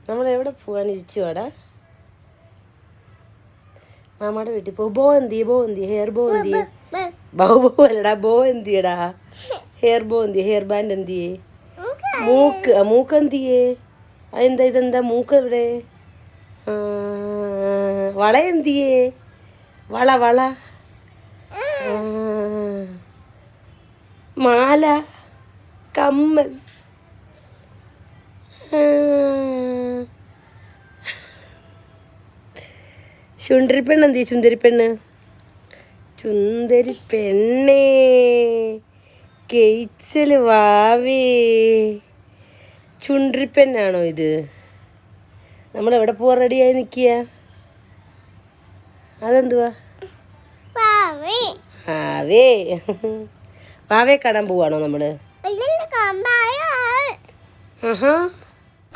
നമ്മളെവിടെ പോവാൻ ഇരിച്ചുവാടാ? മാമാടെ വീട്ടിൽ പോ. ബോ എന്തിയെ? ബോ എന്തിയെ? ഹെയർ ബോ എന്തിയെ? ബോ അല്ലടാ, ബോ എന്തിയടാ? ഹെയർ ബോ എന്തിയെ? ഹെയർ ബാൻഡ് എന്തിയെ? മൂക്ക് എന്തിയെ? അതെന്താ ഇതെന്താ മൂക്ക് എവിടെ? വള എന്തിയെ? വള മാല, കമ്മൽ. ചുണ്ടരിപ്പെണ്ണ് എന്തിയെ? ചുന്തരിപ്പെണ്ണ് പെണ്ണേ, കെയ്ച്ചല് വാവേ. ചുണ്ടരിപ്പെണ്ണാണോ ഇത്? നമ്മളെവിടെ പോവാൻ റെഡിയായി നിൽക്കുക? അതെന്തുവാ? വാവേ. വാവയെ കാണാൻ പോവാണോ നമ്മള്?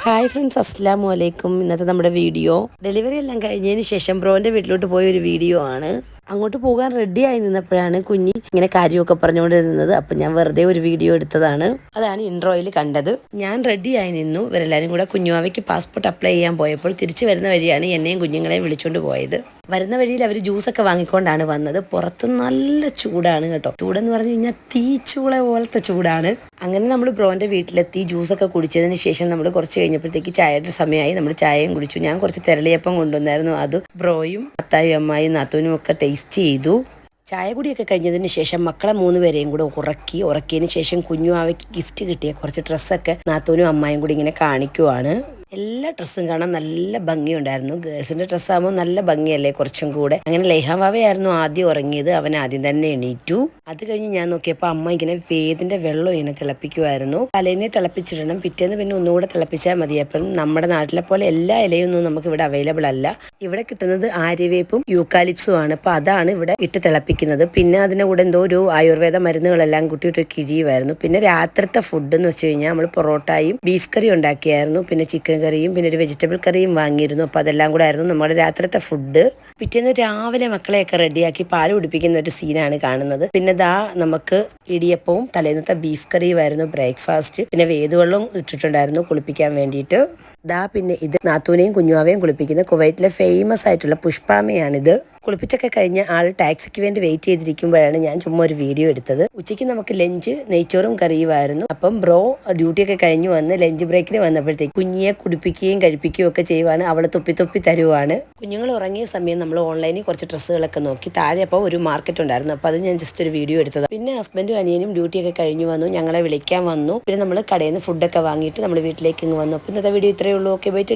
ഹായ് ഫ്രണ്ട്സ്, അസ്സലാമു അലൈക്കും. ഇന്നത്തെ നമ്മുടെ വീഡിയോ ഡെലിവറി എല്ലാം കഴിഞ്ഞതിന് ശേഷം ബ്രോൻ്റെ വീട്ടിലോട്ട് പോയ ഒരു വീഡിയോ ആണ്. അങ്ങോട്ട് പോകാൻ റെഡിയായി നിന്നപ്പോഴാണ് കുഞ്ഞി ഇങ്ങനെ കാര്യമൊക്കെ പറഞ്ഞുകൊണ്ടിരുന്നത്. അപ്പം ഞാൻ വെറുതെ ഒരു വീഡിയോ എടുത്തതാണ്. അതാണ് ഇൻട്രോയിൽ കണ്ടത്. ഞാൻ റെഡിയായി നിന്നു. ഇവരെല്ലാവരും കൂടെ കുഞ്ഞുവാവയ്ക്ക് പാസ്പോർട്ട് അപ്ലൈ ചെയ്യാൻ പോയപ്പോൾ തിരിച്ചു വരുന്ന വഴിയാണ് എന്നെയും കുഞ്ഞുങ്ങളെയും വിളിച്ചുകൊണ്ട് പോയത്. വരുന്ന വഴിയിൽ അവർ ജ്യൂസൊക്കെ വാങ്ങിക്കൊണ്ടാണ് വന്നത്. പുറത്ത് നല്ല ചൂടാണ് കേട്ടോ. ചൂടെന്ന് പറഞ്ഞു കഴിഞ്ഞാൽ തീച്ചൂള പോലത്തെ ചൂടാണ്. അങ്ങനെ നമ്മൾ ബ്രോൻ്റെ വീട്ടിലെത്തി ജ്യൂസൊക്കെ കുടിച്ചതിന് ശേഷം നമ്മൾ കുറച്ച് കഴിഞ്ഞപ്പോഴത്തേക്ക് ചായയുടെ സമയമായി. നമ്മൾ ചായയും കുടിച്ചു. ഞാൻ കുറച്ച് തെരളിയപ്പം കൊണ്ടുവന്നായിരുന്നു. അത് ബ്രോയും അത്തായും അമ്മായും നാത്തൂനും ഒക്കെ ടേസ്റ്റ് ചെയ്തു. ചായ കുടിയൊക്കെ കഴിഞ്ഞതിന് ശേഷം മക്കളെ 3 പേരെയും കൂടെ ഉറക്കിയതിന് ശേഷം കുഞ്ഞുവാവയ്ക്ക് ഗിഫ്റ്റ് കിട്ടിയ കുറച്ച് ഡ്രസ്സൊക്കെ നാത്തൂനും അമ്മായും കൂടി ഇങ്ങനെ കാണിക്കുവാണ്. എല്ലാ ഡ്രസ്സും കാണാൻ നല്ല ഭംഗിയുണ്ടായിരുന്നു. ഗേൾസിൻ്റെ ഡ്രസ്സാകുമ്പോൾ നല്ല ഭംഗിയല്ലേ കുറച്ചും കൂടെ. അങ്ങനെ ലേഹാവാവയായിരുന്നു ആദ്യം ഉറങ്ങിയത്. അവൻ ആദ്യം തന്നെ എണീറ്റു. അത് കഴിഞ്ഞ് ഞാൻ നോക്കിയപ്പോൾ അമ്മ ഇങ്ങനെ വേദിൻ്റെ വെള്ളം ഇങ്ങനെ തിളപ്പിക്കുമായിരുന്നു. തലേന്നേ തിളപ്പിച്ചിടണം, പിറ്റേന്ന് പിന്നെ ഒന്നുകൂടെ തിളപ്പിച്ചാൽ മതി. അപ്പം നമ്മുടെ നാട്ടിലെ പോലെ എല്ലാ ഇലയൊന്നും നമുക്ക് ഇവിടെ അവൈലബിൾ അല്ല. ഇവിടെ കിട്ടുന്നത് ആര്യവേപ്പും യൂക്കാലിപ്സും ആണ്. അപ്പോൾ അതാണ് ഇവിടെ ഇട്ട് തിളപ്പിക്കുന്നത്. പിന്നെ അതിൻ്റെ കൂടെ എന്തോ ഒരു ആയുർവേദ മരുന്നുകളെല്ലാം കൂട്ടിയിട്ട് കിഴിയുമായിരുന്നു. പിന്നെ രാത്രിത്തെ ഫുഡ് എന്ന് വെച്ച് കഴിഞ്ഞാൽ നമ്മൾ പൊറോട്ടയും ബീഫ് കറി ഉണ്ടാക്കിയായിരുന്നു. പിന്നെ ചിക്കൻ കറിയും പിന്നെ ഒരു വെജിറ്റബിൾ കറിയും വാങ്ങിയിരുന്നു. അപ്പോൾ അതെല്ലാം കൂടെ ആയിരുന്നു നമ്മുടെ രാത്രിത്തെ ഫുഡ്. പിറ്റേന്ന് രാവിലെ മക്കളെയൊക്കെ റെഡിയാക്കി പാൽ കുടിപ്പിക്കുന്ന ഒരു സീനാണ് കാണുന്നത്. പിന്നെ ദാ നമുക്ക് ഇടിയപ്പവും തലേന്നത്തെ ബീഫ് കറിയുമായിരുന്നു ബ്രേക്ക്ഫാസ്റ്റ്. പിന്നെ വേദുവെള്ളം ഇട്ടിട്ടുണ്ടായിരുന്നു കുളിപ്പിക്കാൻ വേണ്ടിയിട്ട്. ദാ പിന്നെ ഇത് നാത്തൂനെയും കുഞ്ഞുവാവയും കുളിപ്പിക്കുന്ന കുവൈറ്റിലെ ഫേമസ് ആയിട്ടുള്ള പുഷ്പാമയാണിത്. കുളിപ്പിച്ചൊക്കെ കഴിഞ്ഞ് ആൾ ടാക്സിക്ക് വേണ്ടി വെയിറ്റ് ചെയ്തിരിക്കുമ്പോഴാണ് ഞാൻ ചുമ്മാ ഒരു വീഡിയോ എടുത്തത്. ഉച്ചയ്ക്ക് നമുക്ക് ലഞ്ച് നെയ്ച്ചോറും കറിയുമായിരുന്നു. അപ്പം ബ്രോ ഡ്യൂട്ടിയൊക്കെ കഴിഞ്ഞ് വന്ന് ലഞ്ച് ബ്രേക്കിന് വന്നപ്പോഴത്തേക്ക് കുഞ്ഞിയെ കുടിപ്പിക്കുകയും കഴിപ്പിക്കുകയും ഒക്കെ ചെയ്യുവാണ്. അവൾ തുപ്പി തരുവാണ്. കുഞ്ഞുങ്ങൾ ഉറങ്ങിയ സമയം നമ്മൾ ഓൺലൈനിൽ കുറച്ച് ഡ്രസ്സുകളൊക്കെ നോക്കി. താഴെ അപ്പോൾ ഒരു മാർക്കറ്റ് ഉണ്ടായിരുന്നു. അപ്പോൾ അത് ഞാൻ ജസ്റ്റ് ഒരു വീഡിയോ എടുത്തത്. പിന്നെ ഹസ്ബൻഡും അനിയനും ഡ്യൂട്ടിയൊക്കെ കഴിഞ്ഞ് വന്നു, ഞങ്ങളെ വിളിക്കാൻ വന്നു. പിന്നെ നമ്മൾ കടയിൽ നിന്ന് ഫുഡൊക്കെ വാങ്ങിയിട്ട് നമ്മൾ വീട്ടിലേക്ക് ഇങ്ങ് വന്നു. അപ്പോൾ ഇന്നത്തെ വീഡിയോ ഇത്രയേ ഉള്ളൂ. Okay, by.